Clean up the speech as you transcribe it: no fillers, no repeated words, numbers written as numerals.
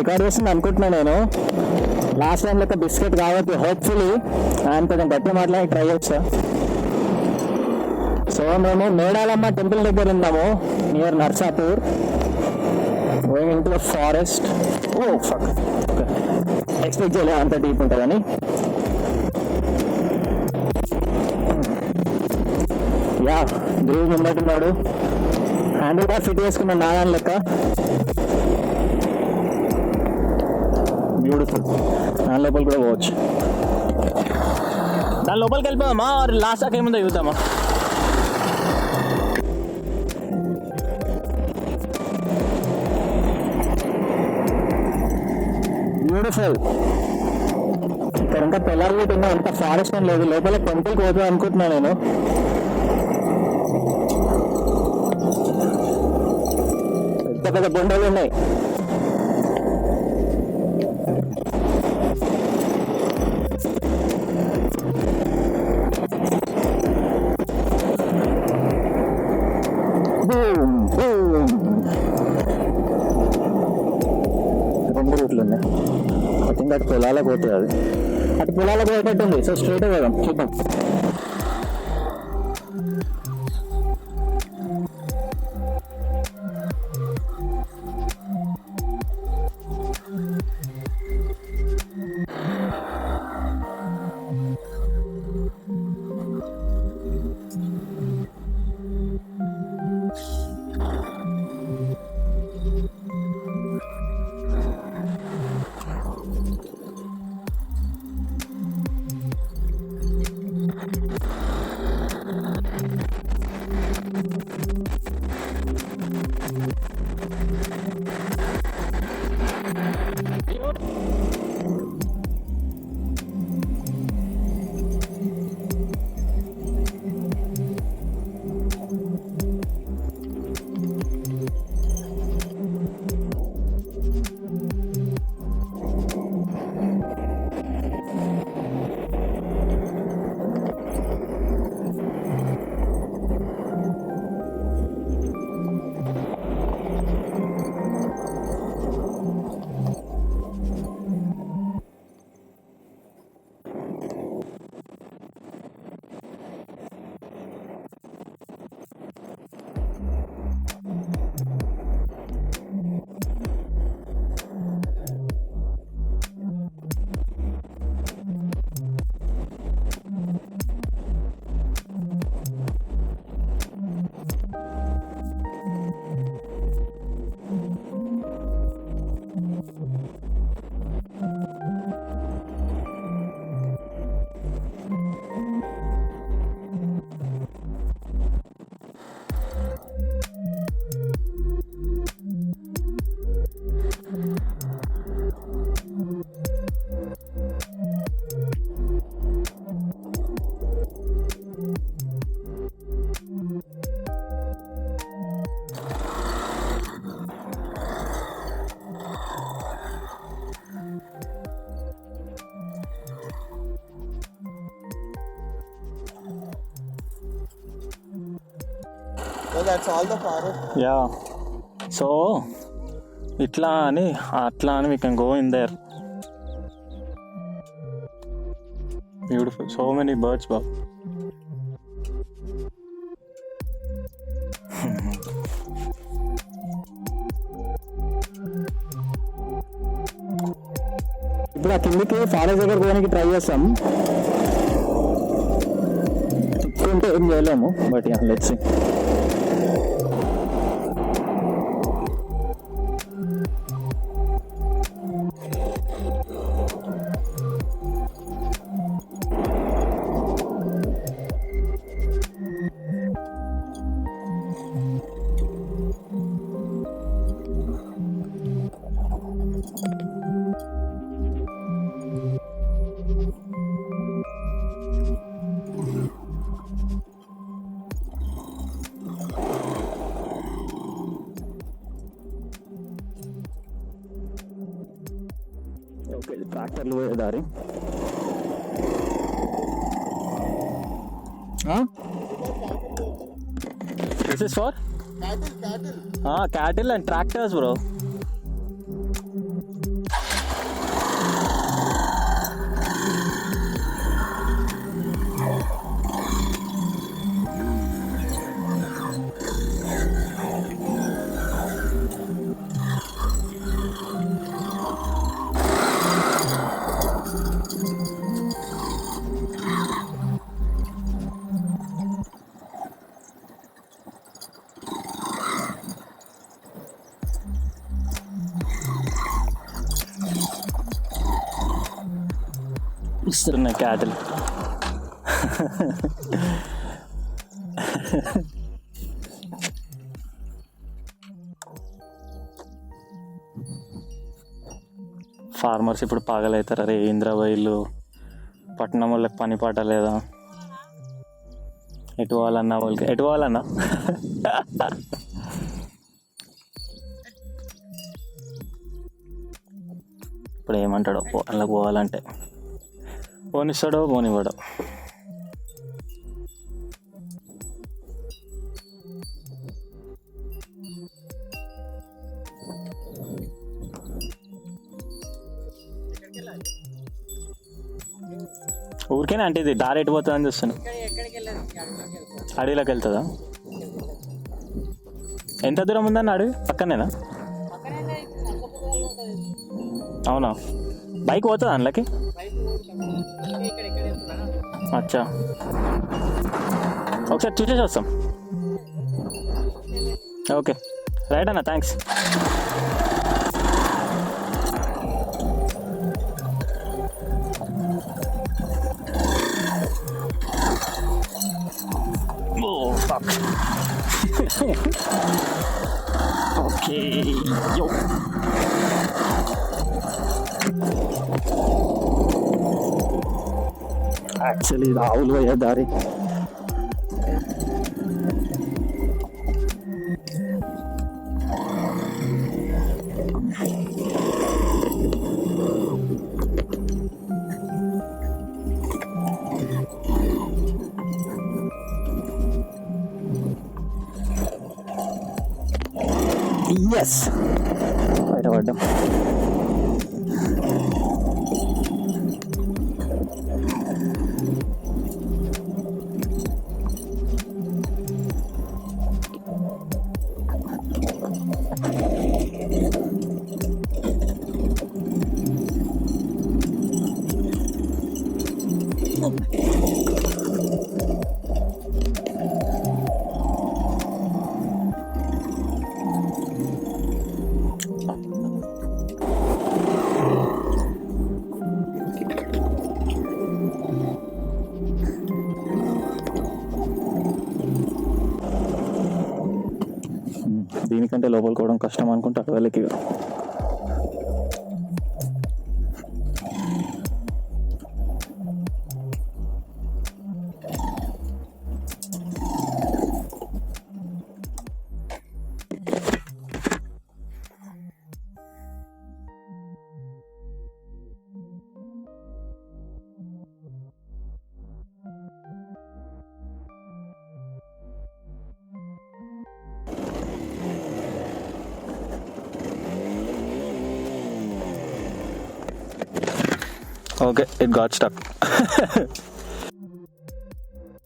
Record చేస్తుంది అనుకుంటున్నా నేను. లాస్ట్ టైం లెక్క బిస్కెట్ కాబట్టి హోప్ఫుల్లీ ఆయన కొంచెం గట్టిగా మాట్లాడి ట్రై చేస్తా. సో మేము మేడాలమ్మ టెంపుల్ దగ్గర ఉన్నాము, near Narsapur, going in to the forest. Oh fuck, expect చేయలేదు అంత డీప్ ఉంటుందని. యా ధ్రువ్ ముందట్టున్నాడు, హ్యాండిల్ బార్ ఫిట్ చేసుకున్న నాదాని లెక్క. బ్యూటిఫుల్. దాని లోపల కూడా పోవచ్చు. దాని లోపలికి వెళ్ళిపోదామా లాస్ట్ దాకా ఏముందో చూద్దామా? బ్యూటిఫుల్. ఇక్కడ ఇంకా తెలంగాణ ఉన్నా, అంత ఫారెస్ట్ అని లేదు. లోపల టెంపుల్కి పోతాం అనుకుంటున్నా నేను. పెద్ద పెద్ద బొండలు ఉన్నాయి. రెండు రూట్లు ఉన్నాయి. ఐ థింక్ అటు పొలాలకు పోతుంది, అది అటు పొలాలకు పోయేటట్టుంది. సో స్ట్రైట్ పోదాం, చూద్దాం. So that's all the forest. Yeah. So itla ani atla ani we can go in there. Beautiful. So many birds, wow. ఇప్పుడు ఆ కిందికి ఫారెస్ట్ దగ్గర పోయడానికి ట్రై చేస్తాం. తిప్పుకుంటే ఏం చేయలేము, but ya let's see. Okay, ట్రాక్టర్లు పోయే దారి. This is for Cattle. cattle and tractors, bro. మస్తున్నాయి క్యాటిల్. ఫార్మర్స్ ఇప్పుడు పాగలవుతారు. అరే ఏంద్రా వీళ్ళు, పట్టణం వాళ్ళకి పని పాట లేదా, ఎటు పోవాలన్నా వాళ్ళకి, ఎటు పోవాలన్నా. ఇప్పుడు ఏమంటాడో అలా పోవాలంటే, పోనిస్తాడో పోనివ్వడో. ఊరికేనా అంటే ఇది దారి ఎటు పోతుందని చూస్తున్నా. అడవిలోకి వెళ్తుందా? ఎంత దూరం ఉందన్న అడవి? పక్కనేనా? అవునా, బైక్ పోతుందా అందులోకి? అచ్చా, ఒకసారి చూసేసి వస్తాం. ఓకే రైట్ అన్న, థ్యాంక్స్. ఓకే యో, యాక్చువల్లీ ఇది ఆవులు పోయే దారి. ఎస్, బయటపడ్డాం. దీనికంటే లోపలికి పోవడం కష్టం అనుకుంటారు వాళ్ళకి. Okay, it got stuck.